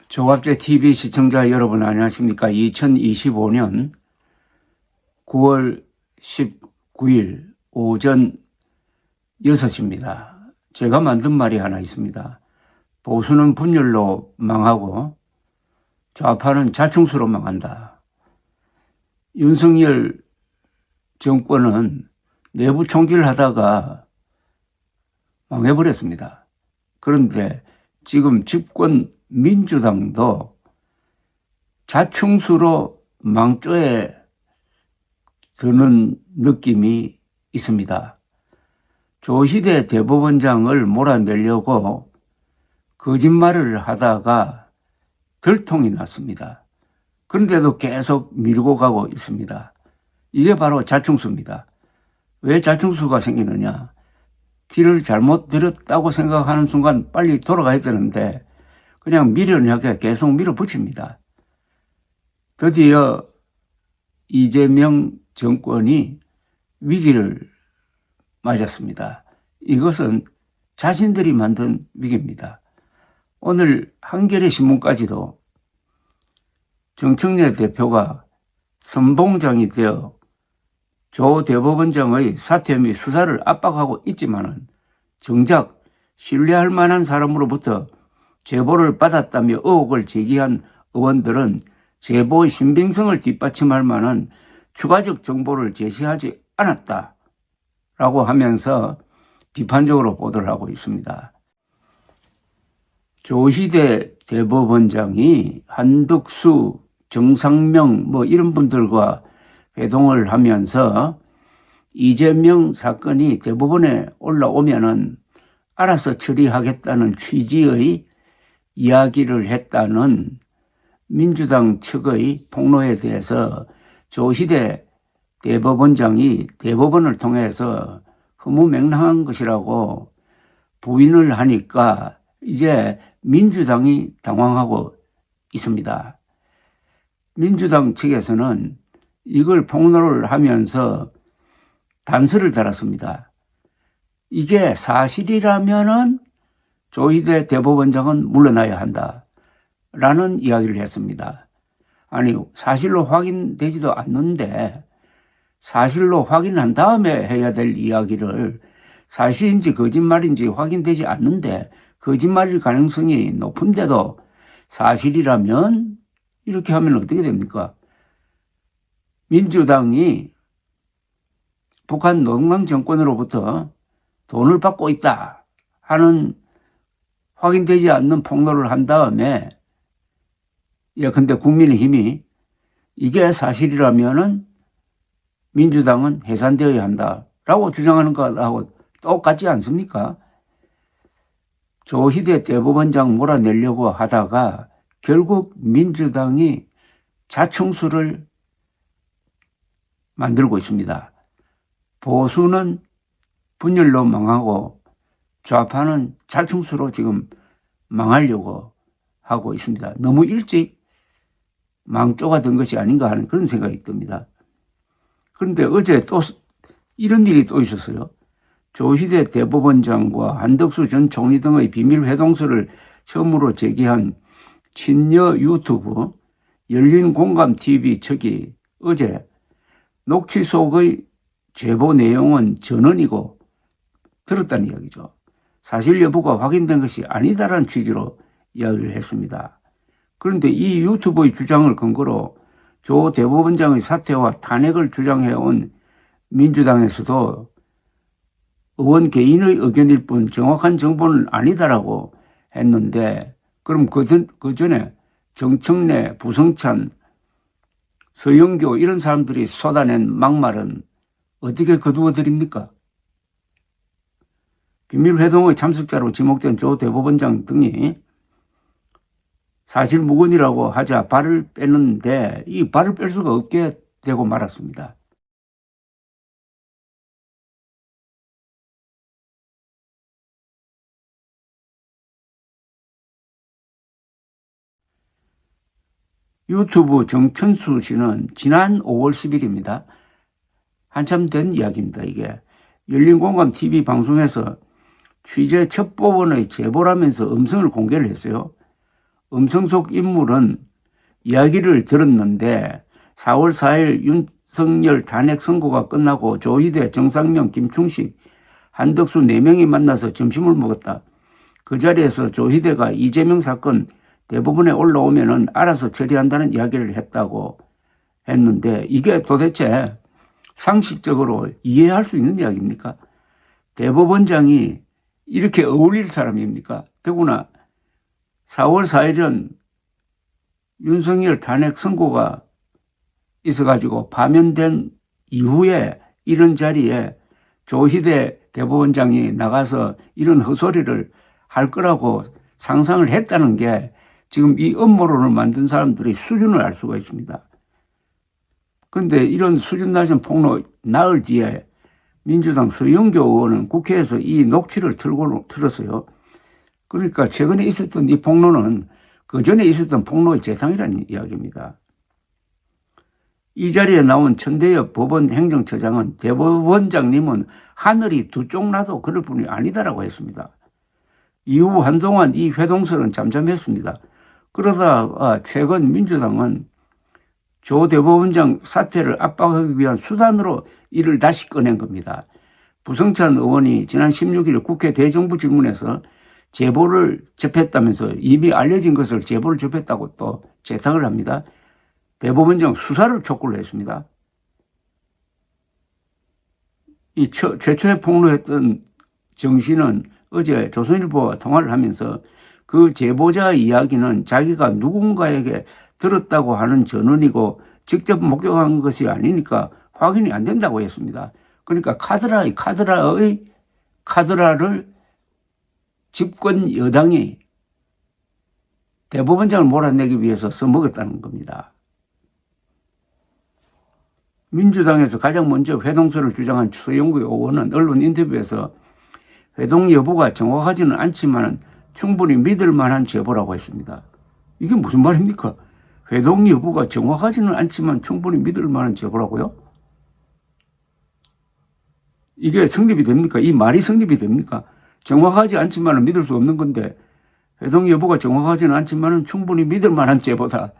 조갑제 TV 시청자 여러분 안녕하십니까? 2025년 9월 19일 오전 6시입니다. 제가 만든 말이 하나 있습니다. 보수는 분열로 망하고 좌파는 자충수로 망한다. 윤석열 정권은 내부 총질하다가 망해버렸습니다. 그런데 지금 집권 민주당도 자충수로 망조에 드는 느낌이 있습니다. 조희대 대법원장을 몰아내려고 거짓말을 하다가 들통이 났습니다. 그런데도 계속 밀고 가고 있습니다. 이게 바로 자충수입니다. 왜 자충수가 생기느냐? 길을 잘못 들었다고 생각하는 순간 빨리 돌아가야 되는데 그냥 미련하게 계속 밀어붙입니다. 드디어 이재명 정권이 위기를 맞았습니다. 이것은 자신들이 만든 위기입니다. 오늘 한겨레 신문까지도 정청래 대표가 선봉장이 되어 조 대법원장의 사퇴 및 수사를 압박하고 있지만은 정작 신뢰할 만한 사람으로부터 제보를 받았다며 의혹을 제기한 의원들은 제보의 신빙성을 뒷받침할 만한 추가적 정보를 제시하지 않았다라고 하면서 비판적으로 보도를 하고 있습니다. 조희대 대법원장이 한덕수, 정상명 이런 분들과 회동을 하면서 이재명 사건이 대법원에 올라오면은 알아서 처리하겠다는 취지의 이야기를 했다는 민주당 측의 폭로에 대해서 조희대 대법원장이 대법원을 통해서 허무맹랑한 것이라고 부인을 하니까 이제 민주당이 당황하고 있습니다. 민주당 측에서는 이걸 폭로를 하면서 단서를 달았습니다. 이게 사실이라면은 조희대 대법원장은 물러나야 한다. 라는 이야기를 했습니다. 아니, 사실로 확인되지도 않는데 사실로 확인한 다음에 해야 될 이야기를 사실인지 거짓말인지 확인되지 않는데 거짓말일 가능성이 높은데도 사실이라면 이렇게 하면 어떻게 됩니까? 민주당이 북한 노동당 정권으로부터 돈을 받고 있다 하는 확인되지 않는 폭로를 한 다음에 근데 국민의힘이 이게 사실이라면은 민주당은 해산되어야 한다라고 주장하는 것하고 똑같지 않습니까? 조희대 대법원장 몰아내려고 하다가 결국 민주당이 자충수를 만들고 있습니다. 보수는 분열로 망하고 좌파는 자충수로 지금 망하려고 하고 있습니다. 너무 일찍 망조가 된 것이 아닌가 하는 그런 생각이 듭니다. 그런데 어제 또 이런 일이 또 있었어요. 조희대 대법원장과 한덕수 전 총리 등의 비밀 회동서를 처음으로 제기한 친여 유튜브 열린공감TV 측이 어제 녹취 속의 제보 내용은 전언이고 들었다는 이야기죠. 사실 여부가 확인된 것이 아니다라는 취지로 이야기를 했습니다. 그런데 이 유튜브의 주장을 근거로 조 대법원장의 사퇴와 탄핵을 주장해온 민주당에서도 의원 개인의 의견일 뿐 정확한 정보는 아니다라고 했는데 그럼 그 전에 정청래, 부성찬, 서영교 이런 사람들이 쏟아낸 막말은 어떻게 거두어 드립니까? 비밀회동의 참석자로 지목된 조 대법원장 등이 사실 무근이라고 하자 발을 빼는데 이 발을 뺄 수가 없게 되고 말았습니다. 유튜브 정천수 씨는 지난 5월 10일입니다. 한참 된 이야기입니다. 이게 열린공감TV 방송에서 취재 첩보원의 제보라면서 음성을 공개를 했어요. 음성 속 인물은 이야기를 들었는데 4월 4일 윤석열 탄핵 선고가 끝나고 조희대, 정상명, 김충식, 한덕수 4명이 만나서 점심을 먹었다. 그 자리에서 조희대가 이재명 사건 대법원에 올라오면은 알아서 처리한다는 이야기를 했다고 했는데 이게 도대체 상식적으로 이해할 수 있는 이야기입니까? 대법원장이 이렇게 어울릴 사람입니까? 더구나 4월 4일은 윤석열 탄핵 선고가 있어가지고 파면된 이후에 이런 자리에 조희대 대법원장이 나가서 이런 헛소리를 할 거라고 상상을 했다는 게 지금 이 음모론을 만든 사람들의 수준을 알 수가 있습니다. 그런데 이런 수준 낮은 폭로 나흘 뒤에 민주당 서영교 의원은 국회에서 이 녹취를 틀었어요. 그러니까 최근에 있었던 이 폭로는 그 전에 있었던 폭로의 재상이라는 이야기입니다. 이 자리에 나온 천대엽 법원 행정처장은 대법원장님은 하늘이 두 쪽 나도 그럴 분이 아니다라고 했습니다. 이후 한동안 이 회동설은 잠잠했습니다. 그러다 최근 민주당은 조 대법원장 사퇴를 압박하기 위한 수단으로 이를 다시 꺼낸 겁니다. 부성찬 의원이 지난 16일 국회 대정부 질문에서 제보를 접했다면서 이미 알려진 것을 제보를 접했다고 또 재탕을 합니다. 대법원장 수사를 촉구를 했습니다. 이 최초에 폭로했던 정 씨는 어제 조선일보와 통화를 하면서 그 제보자 이야기는 자기가 누군가에게 들었다고 하는 전언이고 직접 목격한 것이 아니니까 확인이 안 된다고 했습니다. 그러니까 카드라를 집권 여당이 대법원장을 몰아내기 위해서 써먹었다는 겁니다. 민주당에서 가장 먼저 회동설을 주장한 서영구 의원은 언론 인터뷰에서 회동 여부가 정확하지는 않지만 충분히 믿을 만한 제보라고 했습니다. 이게 무슨 말입니까? 회동 여부가 정확하지는 않지만 충분히 믿을 만한 제보라고요? 이게 성립이 됩니까? 이 말이 성립이 됩니까? 정확하지 않지만 믿을 수 없는 건데 회동 여부가 정확하지는 않지만 충분히 믿을 만한 제보다.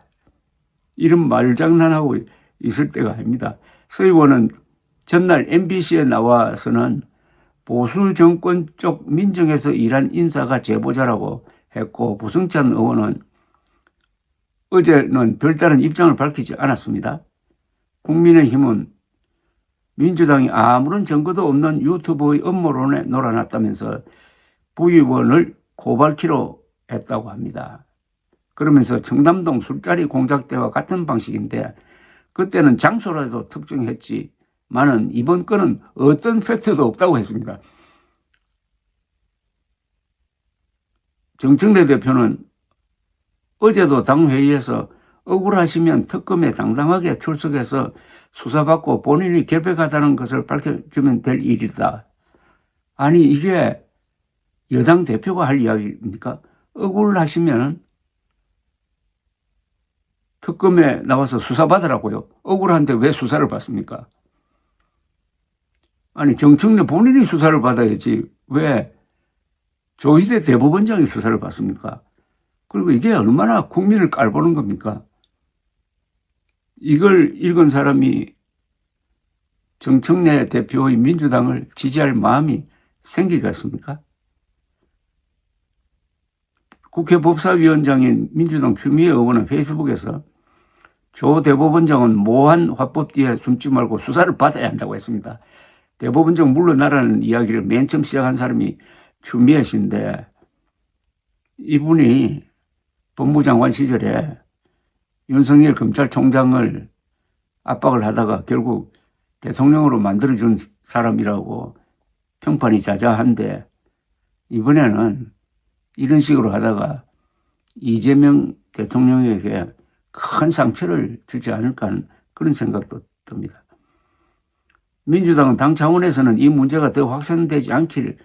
이런 말장난하고 있을 때가 아닙니다. 서 의원은 전날 MBC에 나와서는 보수 정권 쪽 민정에서 일한 인사가 제보자라고 했고 부성찬 의원은 어제는 별다른 입장을 밝히지 않았습니다. 국민의힘은 민주당이 아무런 증거도 없는 유튜브의 음모론에 놀아났다면서 부의원을 고발키로 했다고 합니다. 그러면서 청담동 술자리 공작 때와 같은 방식인데 그때는 장소라도 특정했지만은 이번 건은 어떤 팩트도 없다고 했습니다. 정청래 대표는 어제도 당회의에서 억울하시면 특검에 당당하게 출석해서 수사받고 본인이 결백하다는 것을 밝혀주면 될 일이다. 아니 이게 여당 대표가 할 이야기입니까? 억울하시면 특검에 나와서 수사받으라고요. 억울한데 왜 수사를 받습니까? 아니 정청래 본인이 수사를 받아야지 왜 조희대 대법원장이 수사를 받습니까? 그리고 이게 얼마나 국민을 깔보는 겁니까? 이걸 읽은 사람이 정청래 대표의 민주당을 지지할 마음이 생기겠습니까? 국회 법사위원장인 민주당 추미애 의원은 페이스북에서 조 대법원장은 모한 화법 뒤에 숨지 말고 수사를 받아야 한다고 했습니다. 대법원장 물러나라는 이야기를 맨 처음 시작한 사람이 추미애 씨인데 이분이 법무장관 시절에 윤석열 검찰총장을 압박을 하다가 결국 대통령으로 만들어준 사람이라고 평판이 자자한데 이번에는 이런 식으로 하다가 이재명 대통령에게 큰 상처를 주지 않을까 하는 그런 생각도 듭니다. 민주당은 당 차원에서는 이 문제가 더 확산되지 않기를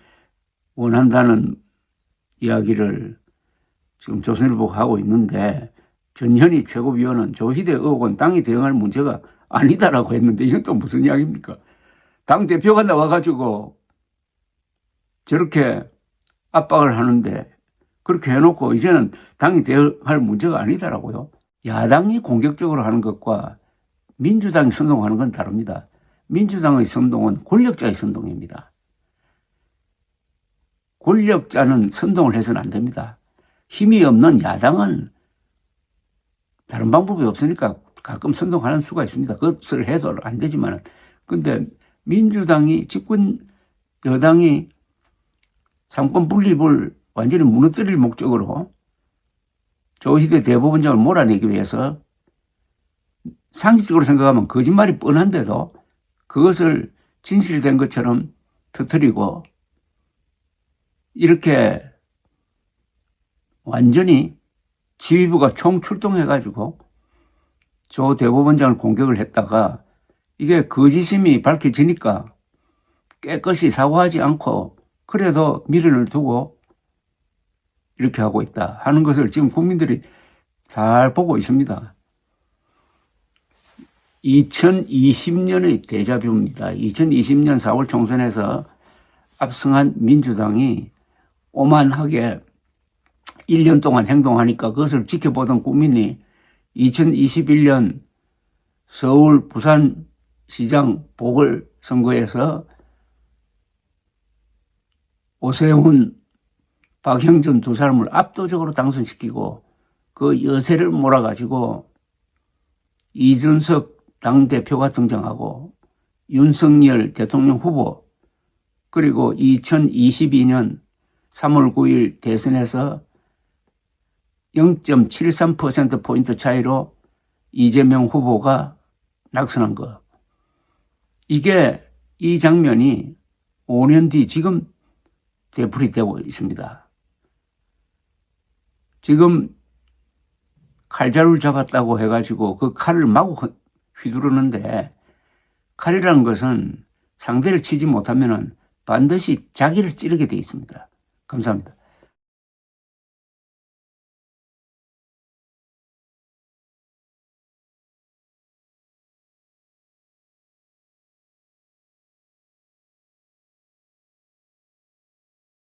원한다는 이야기를 지금 조선일보가 하고 있는데 전현희 최고위원은 조희대 의혹은 당이 대응할 문제가 아니다라고 했는데 이건 또 무슨 이야기입니까? 당 대표가 나와가지고 저렇게 압박을 하는데 그렇게 해놓고 이제는 당이 대응할 문제가 아니다라고요. 야당이 공격적으로 하는 것과 민주당이 선동하는 건 다릅니다. 민주당의 선동은 권력자의 선동입니다. 권력자는 선동을 해서는 안 됩니다. 힘이 없는 야당은 다른 방법이 없으니까 가끔 선동하는 수가 있습니다. 그것을 해도 안 되지만, 근데 민주당이 집권 여당이 상권 분립을 완전히 무너뜨릴 목적으로 조희대 대법원장을 몰아내기 위해서 상식적으로 생각하면 거짓말이 뻔한데도 그것을 진실된 것처럼 터뜨리고 이렇게 완전히 지휘부가 총출동해가지고 조 대법원장을 공격을 했다가 이게 거짓임이 밝혀지니까 깨끗이 사과하지 않고 그래도 미련을 두고 이렇게 하고 있다 하는 것을 지금 국민들이 잘 보고 있습니다. 2020년의 데자뷰입니다. 2020년 4월 총선에서 압승한 민주당이 오만하게 1년 동안 행동하니까 그것을 지켜보던 국민이 2021년 서울 부산시장 보궐선거에서 오세훈, 박형준 두 사람을 압도적으로 당선시키고 그 여세를 몰아가지고 이준석 당대표가 등장하고 윤석열 대통령 후보 그리고 2022년 3월 9일 대선에서 0.73%포인트 차이로 이재명 후보가 낙선한 거. 이게 이 장면이 5년 뒤 지금 되풀이되고 있습니다. 지금 칼자루를 잡았다고 해가지고 그 칼을 마구 휘두르는데 칼이라는 것은 상대를 치지 못하면은 반드시 자기를 찌르게 되어 있습니다. 감사합니다.